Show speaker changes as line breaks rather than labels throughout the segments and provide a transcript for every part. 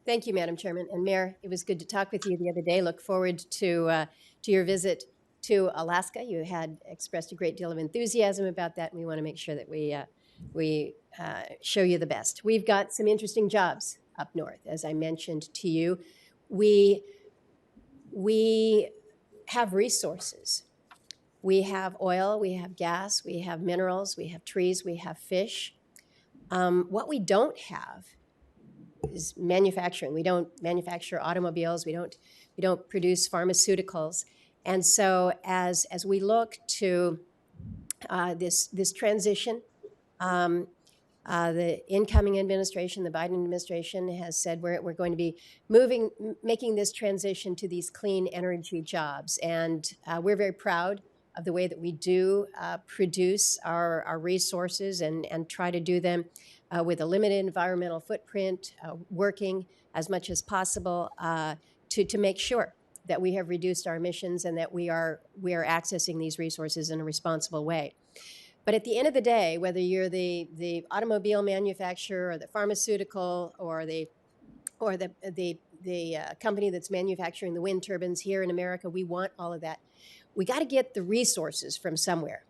Thank you, Madam Chairman. And Mayor, it was good to talk with you the other day. Look forward to your visit to Alaska. You had expressed a great deal of enthusiasm about that, and we want to make sure that we show you the best. We've got some interesting jobs up north, as I mentioned to you. We have resources. We have oil, we have gas, we have minerals, we have trees, we have fish. What we don't have is manufacturing. We don't manufacture automobiles. We don't produce pharmaceuticals. And so as we look to this transition, the incoming administration, the Biden administration, has said we're going to be making this transition to these clean energy jobs. And we're very proud of the way that we do produce our resources and try to do them with a limited environmental footprint, working as much as possible to make sure that we have reduced our emissions and that we are accessing these resources in a responsible way. But at the end of the day, whether you're the automobile manufacturer or the pharmaceutical or the company that's manufacturing the wind turbines here in America, we want all of that. We got to get the resources from somewhere.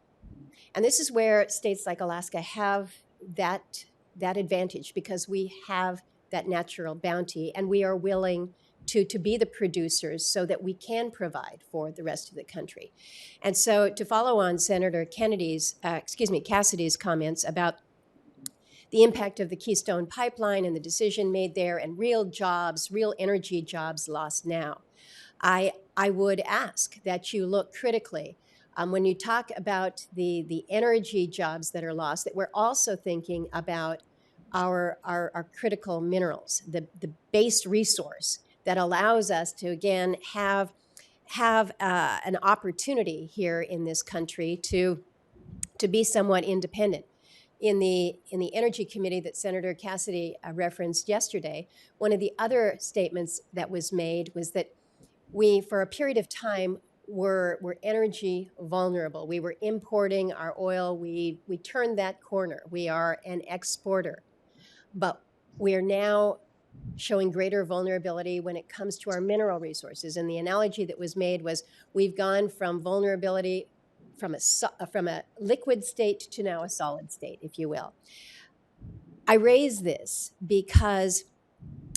And this is where states like Alaska have that advantage, because we have that natural bounty and we are willing to be the producers so that we can provide for the rest of the country. And so to follow on Senator Cassidy's comments about the impact of the Keystone Pipeline and the decision made there and real jobs, real energy jobs lost now, I would ask that you look critically when you talk about the energy jobs that are lost, that we're also thinking about our critical minerals, the base resource that allows us to, again, have an opportunity here in this country to be somewhat independent. In the Energy Committee that Senator Cassidy referenced yesterday, one of the other statements that was made was that we, for a period of time, were energy vulnerable. We were importing our oil. We turned that corner. We are an exporter. But we are now showing greater vulnerability when it comes to our mineral resources. And the analogy that was made was we've gone from vulnerability from a liquid state to now a solid state, if you will. I raise this because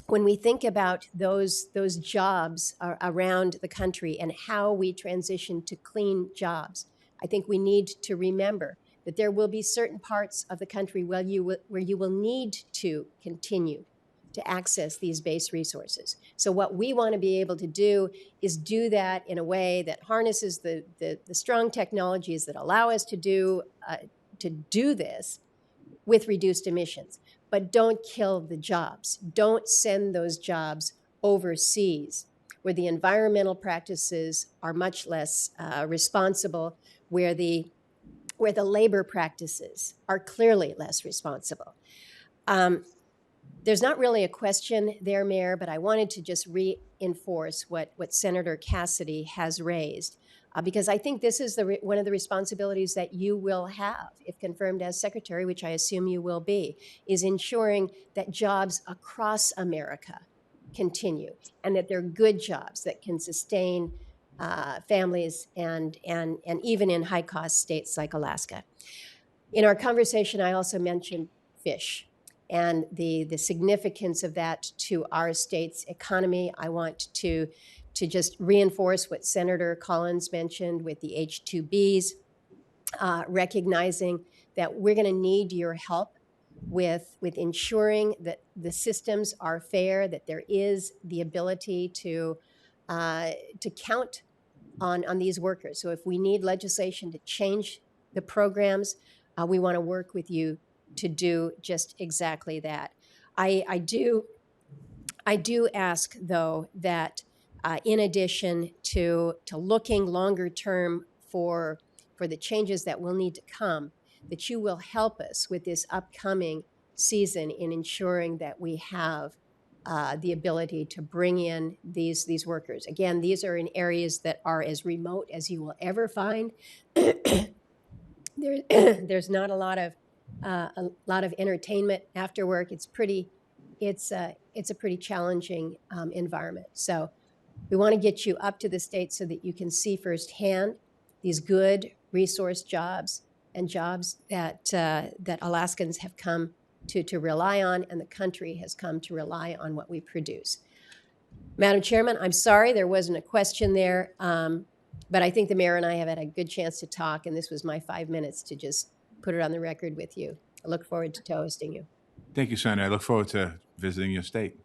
when we think about those jobs around the country and how we transition to clean jobs, I think we need to remember that there will be certain parts of the country where you will need to continue to access these base resources. So what we want to be able to do is do that in a way that harnesses the strong technologies that allow us to do this with reduced emissions. But don't kill the jobs. Don't send those jobs overseas, where the environmental practices are much less responsible, where the labor practices are clearly less responsible. There's not really a question there, Mayor, but I wanted to just reinforce what Senator Cassidy has raised, because I think this is one of the responsibilities that you will have, if confirmed as Secretary, which I assume you will be, is ensuring that jobs across America continue and that they're good jobs that can sustain families and even in high-cost states like Alaska. In our conversation, I also mentioned fish and the significance of that to our state's economy. I want to just reinforce what Senator Collins mentioned with the H2-Bs, recognizing that we're going to need your help with ensuring that the systems are fair, that there is the ability to count on these workers. So if we need legislation to change the programs, we want to work with you to do just exactly that. I do ask, though, that in addition to looking longer term for the changes that will need to come, that you will help us with this upcoming season in ensuring that we have the ability to bring in these workers. Again, these are in areas that are as remote as you will ever find. There's not a lot of entertainment after work. It's pretty it's a pretty challenging environment. So we want to get you up to the state so that you can see firsthand these good resource jobs and jobs that Alaskans have come to rely on, and the country has come to rely on what we produce. Madam Chairman, I'm sorry there wasn't a question there, but I think the mayor and I have had a good chance to talk, and this was my 5 minutes to just put it on the record with you. I look forward to hosting you.
Thank you, Senator. I look forward to visiting your state.